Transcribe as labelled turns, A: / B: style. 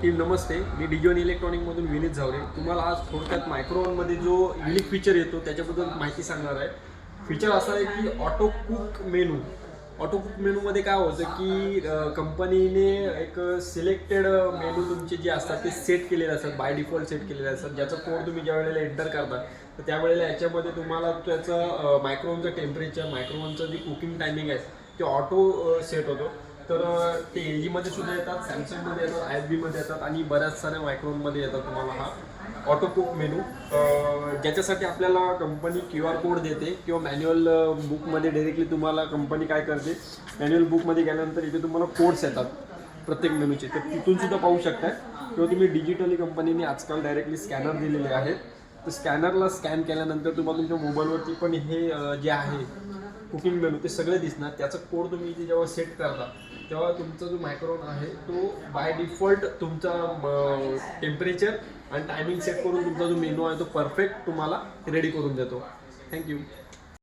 A: Team नमस्ते, मी डिजॉन इलेक्ट्रॉनिकमधून विनीत झावरे. तुम्हाला आज थोडक्यात मायक्रोवनमध्ये जो युनिक फीचर येतो त्याच्याबद्दल माहिती सांगणार आहे. फीचर असा आहे की auto cook menu. Auto cook मेनूमध्ये काय होतं की कंपनीने एक सिलेक्टेड मेनू तुमचे जे असतात ते सेट केलेले असतात, बाय डिफॉल्ट सेट केलेले असतात, ज्याचा कोड तुम्ही ज्या वेळेला एंटर करता तर त्यावेळेला याच्यामध्ये तुम्हाला त्याचं मायक्रोवनचं टेम्परेचर, मायक्रोवनचं जी कुकिंग टायमिंग आहे ते ऑटो सेट होतो. तर ते एल जीमध्ये सुद्धा येतात, सॅमसंगमध्ये येतात, आय एफ बीमध्ये येतात आणि बऱ्याच साऱ्या मायक्रोनमध्ये येतात तुम्हाला हा ऑटो कुक मेनू, ज्याच्यासाठी आपल्याला कंपनी क्यू आर कोड देते किंवा मॅन्युअल बुकमध्ये डायरेक्टली तुम्हाला कंपनी काय करते, मॅन्युअल बुकमध्ये गेल्यानंतर इथे तुम्हाला कोड्स येतात प्रत्येक मेनूचे, तर तिथून सुद्धा पाहू शकताय. किंवा तुम्ही डिजिटली कंपनीने आजकाल डायरेक्टली स्कॅनर दिलेले आहेत, तर स्कॅनरला स्कॅन केल्यानंतर तुम्हाला तुमच्या मोबाईलवरती पण हे जे आहे कुकिंग मेनू ते सगळे दिसणार. त्याचा कोड तुम्ही इथे जेव्हा सेट करता तेव्हा तुमचा जो मायक्रोन आहे तो बाय डिफॉल्ट तुमचा टेम्परेचर आणि टायमिंग सेट करून तुमचा जो मेनू आहे तो परफेक्ट तुम्हाला रेडी करून देतो. थँक्यू.